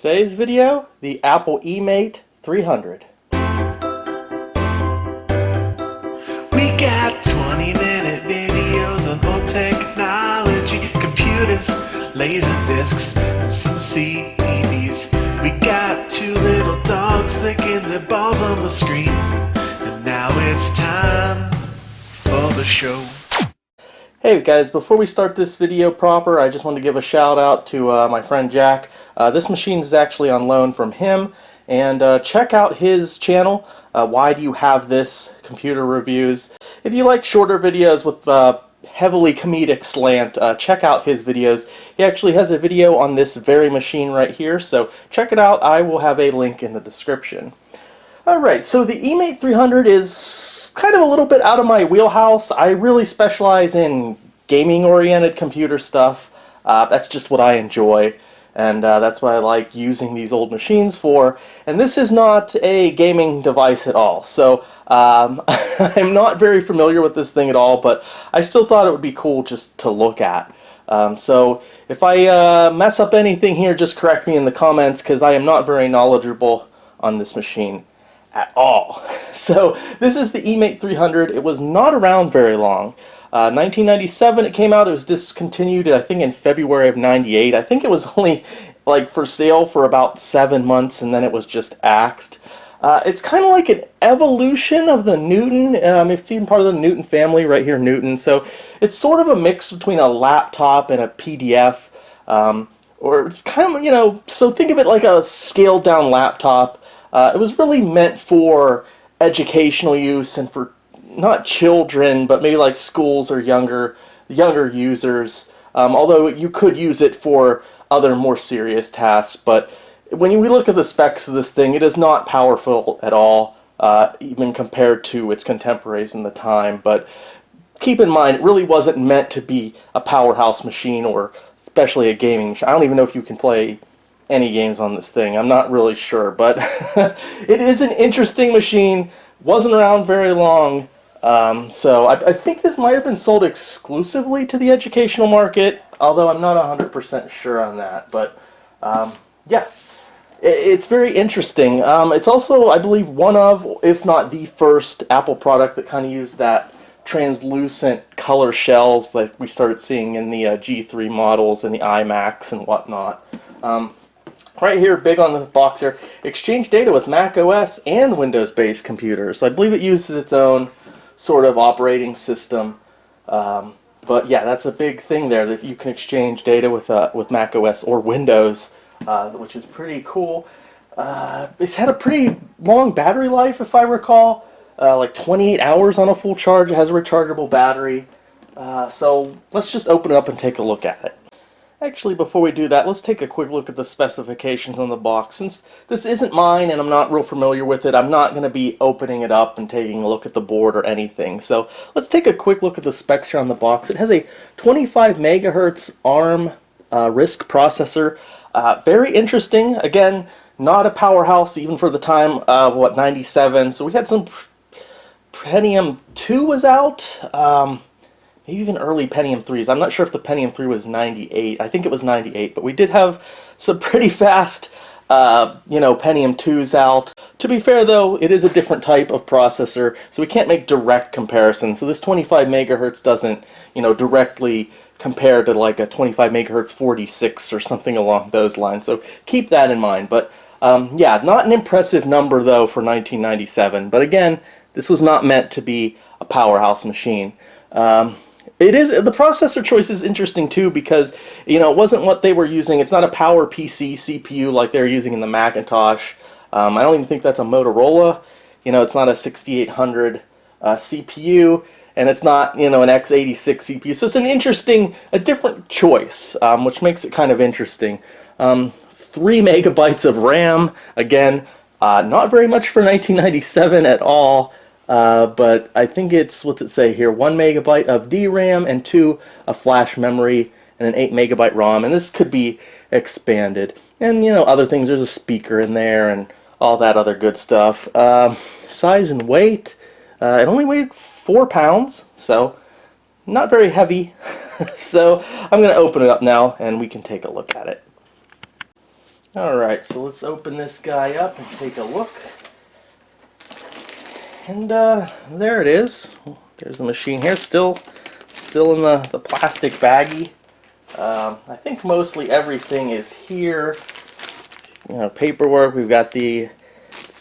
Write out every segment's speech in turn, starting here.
Today's video, the Apple eMate 300. We got 20-minute videos on old technology, computers, laser discs, and some CDs. We got two little dogs licking their balls on the screen, and now it's time for the show. Hey guys, before we start this video proper, I just want to give a shout out to my friend Jack. This machine is actually on loan from him, and check out his channel, Why Do You Have This? Computer Reviews. If you like shorter videos with heavily comedic slant, check out his videos. He actually has a video on this very machine right here, so check it out. I will have a link in the description. Alright, so the eMate 300 is kind of a little bit out of my wheelhouse. I really specialize in gaming-oriented computer stuff. That's just what I enjoy, and that's what I like using these old machines for. And this is not a gaming device at all, so I'm not very familiar with this thing at all, but I still thought it would be cool just to look at. So if I mess up anything here, just correct me in the comments, because I am not very knowledgeable on this machine at all. So this is the eMate 300. It was not around very long. 1997 it came out. It was discontinued, I think, in February of 98. I think it was only like for sale for about 7 months, and then it was just axed. It's kind of like an evolution of the Newton. It's even part of the Newton family right here, Newton. So it's sort of a mix between a laptop and a PDF. Or it's kind of, you know, so think of it like a scaled down laptop. It was really meant for educational use and for not children, but maybe like schools or younger users. Although you could use it for other more serious tasks. But when we look at the specs of this thing, it is not powerful at all, even compared to its contemporaries in the time. But keep in mind, it really wasn't meant to be a powerhouse machine, or especially a gaming machine. I don't even know if you can play any games on this thing. I'm not really sure, but it is an interesting machine. Wasn't around very long, so I think this might have been sold exclusively to the educational market, although I'm not 100% sure on that. But yeah, it's very interesting. It's also, I believe, one of, if not the first, Apple product that kind of used that translucent color shells like we started seeing in the G3 models and the iMacs and whatnot. Right here, big on the box here, exchange data with Mac OS and Windows-based computers. So I believe it uses its own sort of operating system. But yeah, that's a big thing there, that you can exchange data with Mac OS or Windows, which is pretty cool. It's had a pretty long battery life, if I recall, like 28 hours on a full charge. It has a rechargeable battery. So let's just open it up and take a look at it. Actually, before we do that, let's take a quick look at the specifications on the box. Since this isn't mine and I'm not real familiar with it, I'm not going to be opening it up and taking a look at the board or anything. So let's take a quick look at the specs here on the box. It has a 25 megahertz ARM RISC processor. Very interesting. Again, not a powerhouse even for the time, 97. So we had some Pentium 2 was out. Even early Pentium 3s. I'm not sure if the Pentium 3 was 98. I think it was 98, but we did have some pretty fast, Pentium 2s out. To be fair, though, it is a different type of processor, so we can't make direct comparisons. So this 25 megahertz doesn't, directly compare to like a 25 megahertz 46 or something along those lines. So keep that in mind. But yeah, not an impressive number though for 1997. But again, this was not meant to be a powerhouse machine. The processor choice is interesting too, because it wasn't what they were using. It's not a Power PC CPU like they're using in the Macintosh. I don't even think that's a Motorola. It's not a 6800 CPU, and it's not an x86 CPU. So it's a different choice, which makes it kind of interesting. 3 megabytes of RAM. Again, not very much for 1997 at all. But I think it's, what's it say here, 1 megabyte of DRAM and 2 of flash memory and an 8 megabyte ROM, and this could be expanded. And other things, there's a speaker in there and all that other good stuff. Size and weight, it only weighed 4 pounds, so not very heavy. So I'm going to open it up now and we can take a look at it. Alright, so let's open this guy up and take a look. And there it is. There's the machine here, still in the plastic baggie. I think mostly everything is here. You know, paperwork. We've got the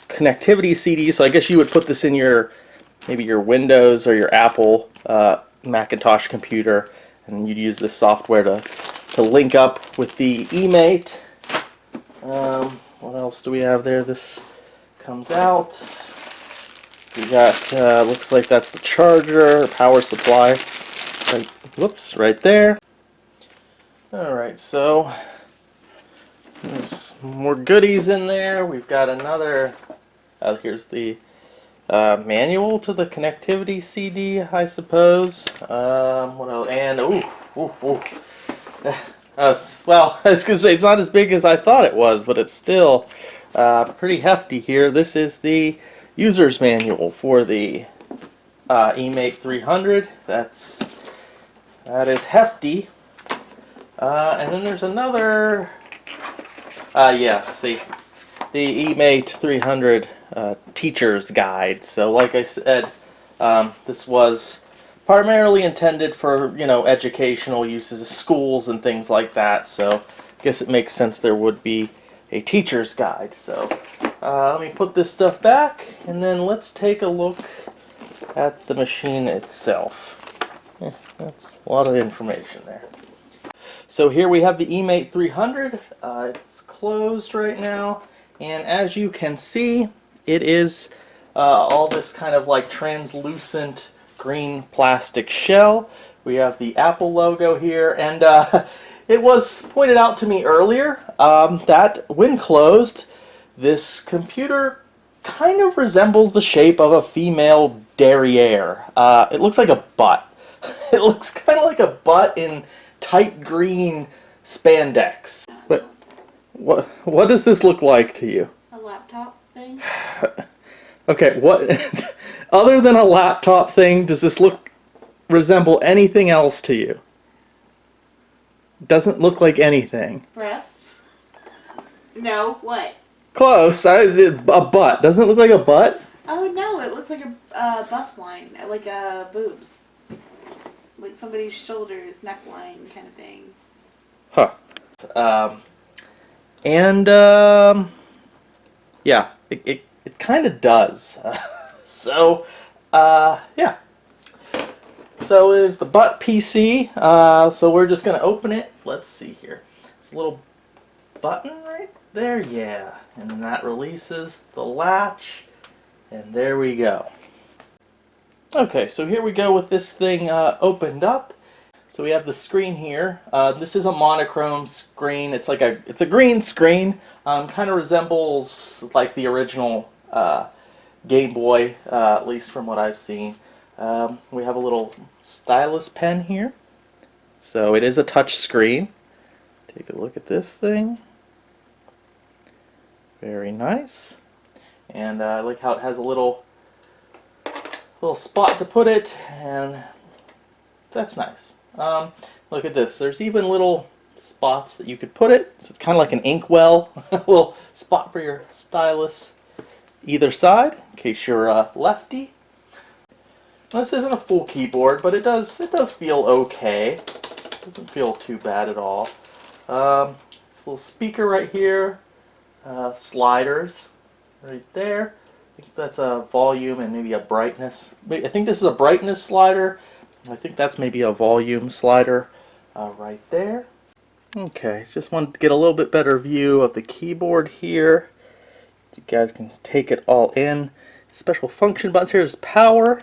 connectivity CD, so I guess you would put this in your maybe your Windows or your Apple Macintosh computer, and you'd use this software to link up with the eMate. What else do we have there? This comes out. We got, looks like that's the charger, power supply. Right, whoops, right there. Alright, so there's more goodies in there. We've got another, here's the manual to the connectivity CD, I suppose. What else? And, well, I was going to say, it's not as big as I thought it was, but it's still pretty hefty here. This is the user's manual for the eMate 300. That is hefty. And then there's another, see, the eMate 300 teacher's guide. So like I said, this was primarily intended for, you know, educational uses, schools and things like that. So I guess it makes sense there would be a teacher's guide. So let me put this stuff back, and then let's take a look at the machine itself. That's a lot of information there. So here we have the eMate 300. It's closed right now, and as you can see, it is all this kind of like translucent green plastic shell. We have the Apple logo here, and it was pointed out to me earlier that when closed, this computer kind of resembles the shape of a female derriere. It looks like a butt. It looks kind of like a butt in tight green spandex. But what does this look like to you? A laptop thing? Okay, what other than a laptop thing, does this resemble anything else to you? Doesn't look like anything. Breasts? No, what? Close. A butt. Doesn't it look like a butt? Oh no, it looks like a bust line, like boobs. Like somebody's shoulders, neckline kind of thing. Huh. Yeah, it kind of does. So, yeah. So there's the butt PC. So we're just gonna open it. Let's see here. It's a little button right there. Yeah, and then that releases the latch, and there we go. Okay, so here we go with this thing opened up. So we have the screen here. This is a monochrome screen. It's a green screen. Kind of resembles like the original Game Boy, at least from what I've seen. We have a little stylus pen here. So it is a touch screen. Take a look at this thing. Very nice. And I like how it has a little spot to put it, and that's nice. Look at this. There's even little spots that you could put it. So it's kind of like an inkwell. A little spot for your stylus either side, in case you're lefty. This isn't a full keyboard, but it does feel okay. It doesn't feel too bad at all. This little speaker right here. Sliders right there. I think that's a volume and maybe a brightness. I think this is a brightness slider. I think that's maybe a volume slider right there. Okay, just wanted to get a little bit better view of the keyboard here. So you guys can take it all in. Special function buttons here is power.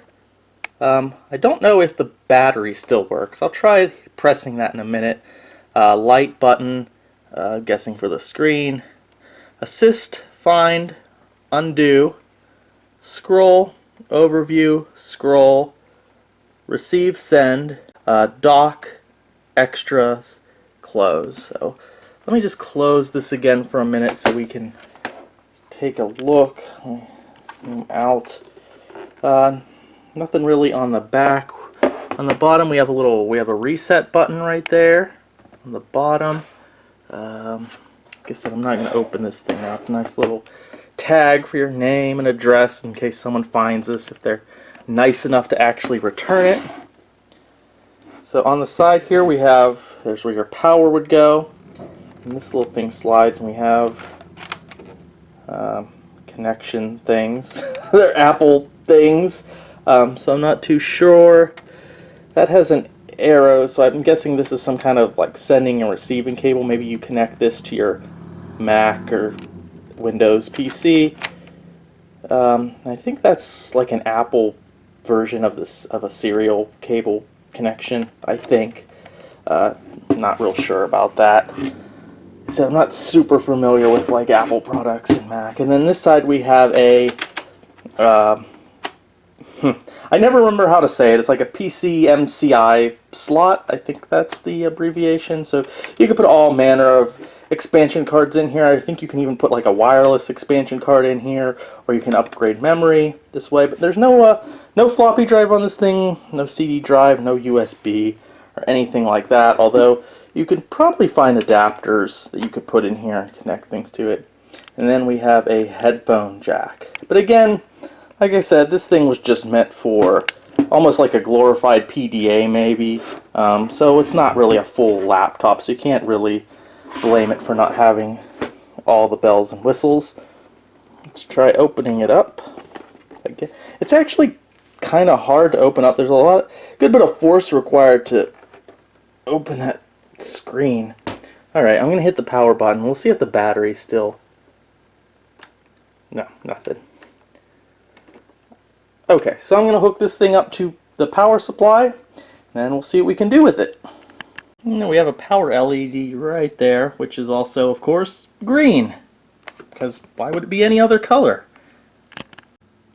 I don't know if the battery still works. I'll try pressing that in a minute. Light button, guessing for the screen. Assist, find, undo, scroll, overview, scroll, receive, send, dock, extras, close. So let me just close this again for a minute so we can take a look. Zoom out. Nothing really on the back. On the bottom we have a reset button right there on the bottom. Like I said, I'm not going to open this thing up. Nice little tag for your name and address in case someone finds this, if they're nice enough to actually return it. So on the side here we have, there's where your power would go. And this little thing slides and we have connection things. They're Apple things. So I'm not too sure. That has an arrow, so I'm guessing this is some kind of like sending and receiving cable. Maybe you connect this to your Mac or Windows PC. I think that's like an Apple version of this, of a serial cable connection, I think. Not real sure about that. So I'm not super familiar with like Apple products and Mac. And then this side we have a I never remember how to say it. It's like a PCMCI slot. I think that's the abbreviation. So you can put all manner of expansion cards in here. I think you can even put like a wireless expansion card in here, or you can upgrade memory this way. But there's no floppy drive on this thing, no CD drive, no USB or anything like that. Although you could probably find adapters that you could put in here and connect things to it. And then we have a headphone jack. But again, like I said, this thing was just meant for almost like a glorified PDA maybe. So it's not really a full laptop, so you can't really blame it for not having all the bells and whistles. Let's try opening it up. It's actually kind of hard to open up. There's a good bit of force required to open that screen. Alright, I'm going to hit the power button. We'll see if the battery's still... No, nothing. Okay, so I'm going to hook this thing up to the power supply, and we'll see what we can do with it. And we have a power LED right there, which is also, of course, green. Because why would it be any other color?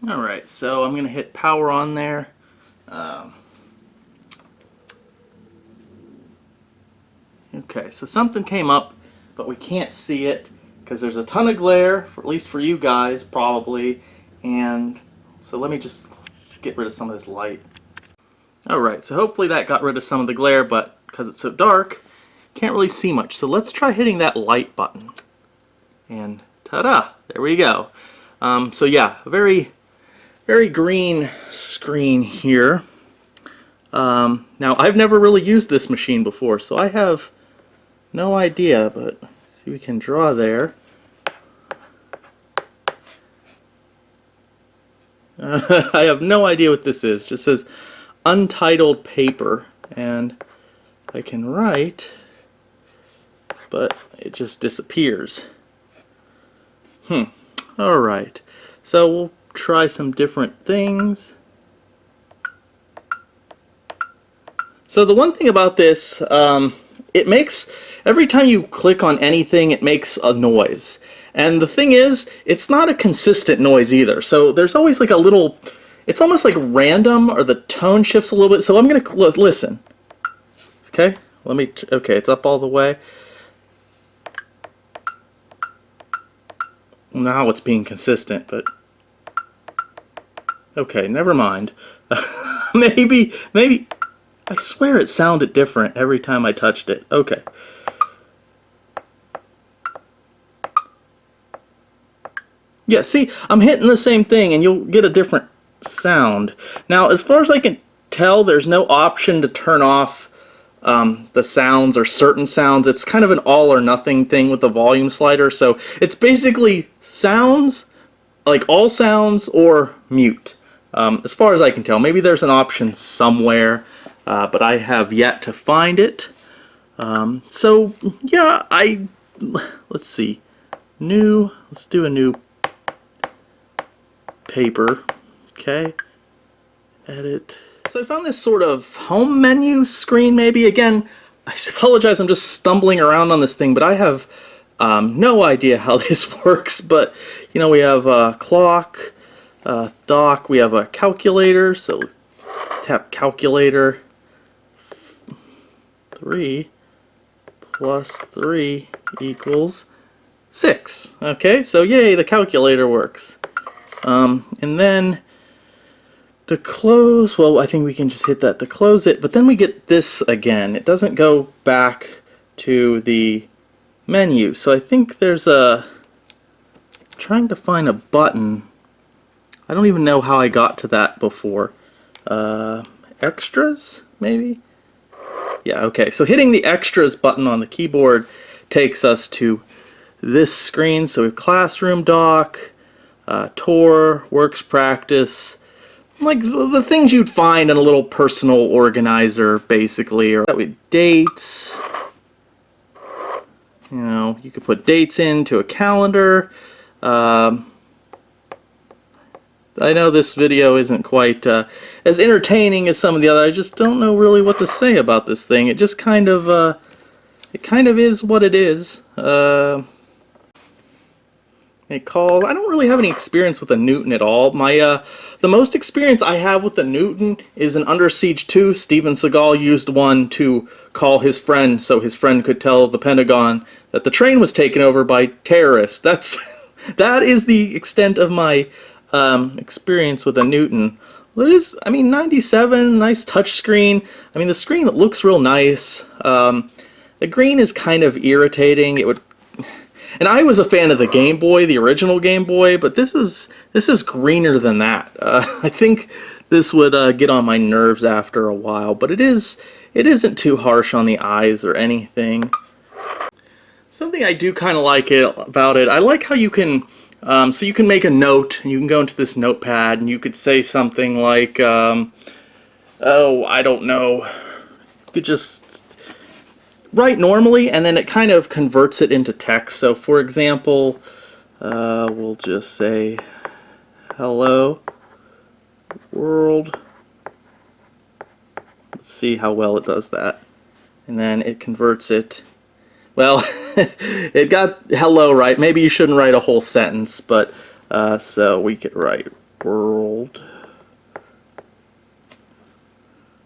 Alright, so I'm going to hit power on there. Okay, so something came up, but we can't see it because there's a ton of glare, at least for you guys, probably. And so let me just get rid of some of this light. Alright, so hopefully that got rid of some of the glare, but because it's so dark, can't really see much. So let's try hitting that light button. And ta-da! There we go. So yeah, a very, very green screen here. Now, I've never really used this machine before, so I have no idea, but see, we can draw there. I have no idea what this is. It just says untitled paper, and I can write, but it just disappears. Alright, so we'll try some different things. So the one thing about this, it makes, every time you click on anything, it makes a noise. And the thing is, it's not a consistent noise either. So there's always like a little, it's almost like random, or the tone shifts a little bit. So I'm going to listen. Okay, okay, it's up all the way. Now it's being consistent, but okay, never mind. maybe, I swear it sounded different every time I touched it. Okay. Yeah, see, I'm hitting the same thing and you'll get a different sound. Now, as far as I can tell, there's no option to turn off the sounds or certain sounds. It's kind of an all or nothing thing with the volume slider. So it's basically sounds, like all sounds, or mute. As far as I can tell, maybe there's an option somewhere, but I have yet to find it. So yeah, let's see, let's do a new paper. Okay, edit. So I found this sort of home menu screen maybe. Again, I apologize, I'm just stumbling around on this thing, but I have no idea how this works. But you know, we have a clock, dock, we have a calculator, so tap calculator. 3 plus 3 equals 6. Okay, so yay, the calculator works. And then to close, well, I think we can just hit that to close it, but then we get this again. It doesn't go back to the menu. So I think there's a... trying to find a button. I don't even know how I got to that before. Extras, maybe? Yeah, okay. So hitting the extras button on the keyboard takes us to this screen. So we have classroom dock, tour, works practice, like the things you'd find in a little personal organizer, basically. Or with dates. You know, you could put dates into a calendar. I know this video isn't quite as entertaining as some of the other. I just don't know really what to say about this thing. It just kind of is what it is. I don't really have any experience with a Newton at all. The most experience I have with the Newton is in Under Siege 2. Steven Seagal used one to call his friend so his friend could tell the Pentagon that the train was taken over by terrorists. That is the extent of my experience with a Newton. Well, it is, I mean, 97, nice touch screen. I mean, the screen looks real nice. The green is kind of irritating. And I was a fan of the Game Boy, the original Game Boy, but this is greener than that. I think this would get on my nerves after a while, but it isn't too harsh on the eyes or anything. Something I do kind of like about it, I like how you can, so you can make a note, and you can go into this notepad, and you could say something like, oh, I don't know, you could just write normally, and then it kind of converts it into text. So for example, we'll just say, hello, world. Let's see how well it does that. And then it converts it. Well, it got hello right. Maybe you shouldn't write a whole sentence, but so we could write world.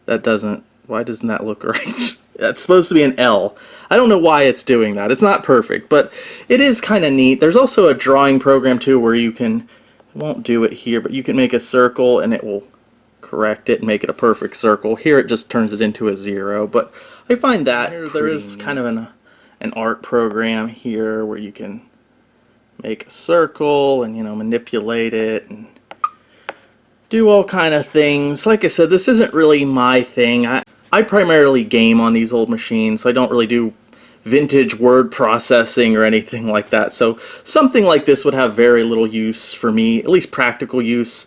That doesn't, why doesn't that look right? That's supposed to be an L. I don't know why it's doing that. It's not perfect, but it is kind of neat. There's also a drawing program too where you can, it won't do it here, but you can make a circle and it will correct it and make it a perfect circle. Here it just turns it into a 0, but I find that there is kind of an art program here where you can make a circle and, you know, manipulate it and do all kind of things. Like I said, this isn't really my thing. I primarily game on these old machines, so I don't really do vintage word processing or anything like that. So something like this would have very little use for me, at least practical use.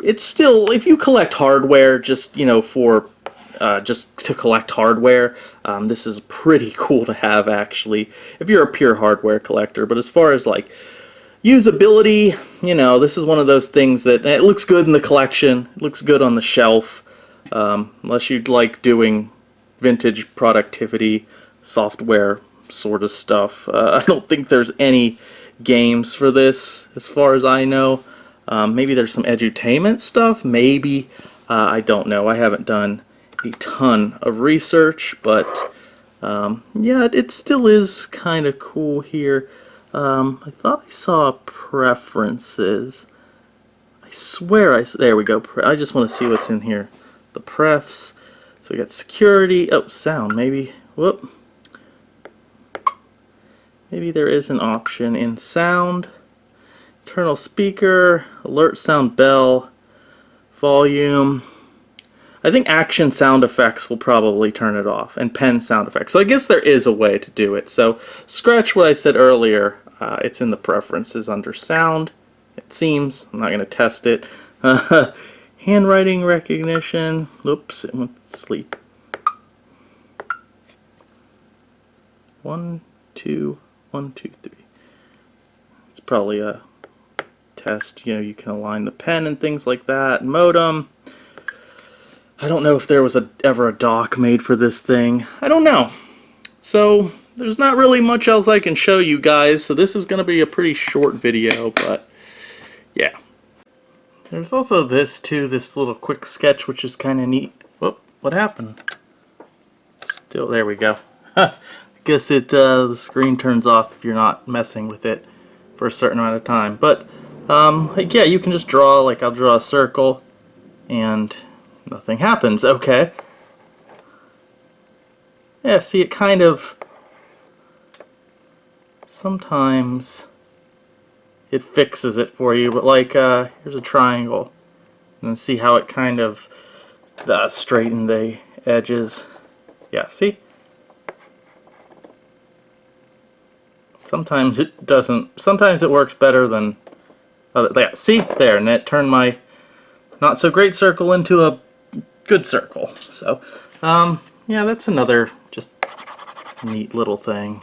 It's still, if you collect hardware just, you know, for just to collect hardware, this is pretty cool to have, actually, if you're a pure hardware collector. But as far as like usability, you know, this is one of those things that it looks good in the collection, it looks good on the shelf, unless you'd like doing vintage productivity software sort of stuff. I don't think there's any games for this as far as I know. Maybe there's some edutainment stuff, maybe. I don't know. I haven't done a ton of research, but yeah, it still is kind of cool here. I thought I saw preferences. I swear there we go. I just want to see what's in here. The prefs. So we got security. Oh, sound. Maybe. Whoop. Maybe there is an option in sound. Internal speaker. Alert sound bell. Volume. I think action sound effects will probably turn it off, and pen sound effects. So I guess there is a way to do it. So scratch what I said earlier. It's in the preferences under sound. It seems. I'm not going to test it. Handwriting recognition. Oops, it went to sleep. 1, 2, 1, 2, 3. It's probably a test. You know, you can align the pen and things like that. Modem. I don't know if there was ever a dock made for this thing. I don't know. So there's not really much else I can show you guys. So this is going to be a pretty short video, but yeah. There's also this too, this little quick sketch, which is kind of neat. Whoop, what happened? Still, there we go. I guess the screen turns off if you're not messing with it for a certain amount of time. But like, yeah, you can just draw, like I'll draw a circle and nothing happens. Okay. Yeah, see, it kind of sometimes it fixes it for you. But like, here's a triangle, and see how it kind of straightened the edges. Yeah, see? Sometimes it doesn't. Sometimes it works better than other. Yeah, see there, and it turned my not so great circle into a good circle. So, yeah, that's another just neat little thing.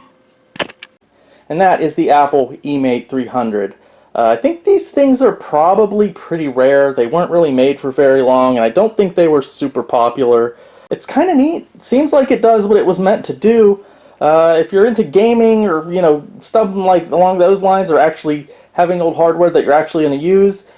And that is the Apple eMate 300. I think these things are probably pretty rare. They weren't really made for very long, and I don't think they were super popular. It's kind of neat. It seems like it does what it was meant to do. If you're into gaming or, you know, stuff like along those lines, or actually having old hardware that you're actually going to use,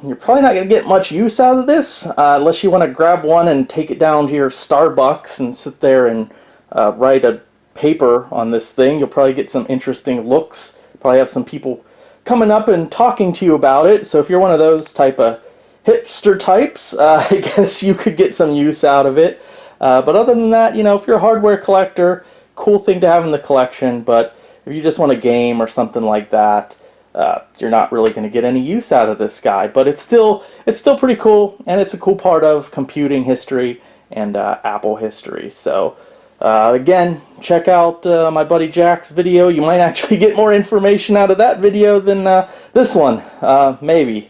you're probably not going to get much use out of this unless you want to grab one and take it down to your Starbucks and sit there and write a paper on this thing. You'll probably get some interesting looks. Probably have some people coming up and talking to you about it. So if you're one of those type of hipster types, I guess you could get some use out of it. But other than that, you know, if you're a hardware collector, cool thing to have in the collection. But if you just want a game or something like that, you're not really going to get any use out of this guy. But it's still pretty cool, and it's a cool part of computing history and Apple history. So again, check out my buddy Jack's video. You might actually get more information out of that video than this one, maybe.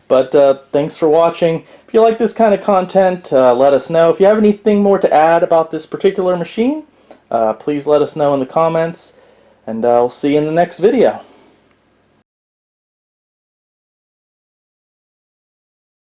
But thanks for watching. If you like this kind of content, let us know. If you have anything more to add about this particular machine, please let us know in the comments, and I'll see you in the next video.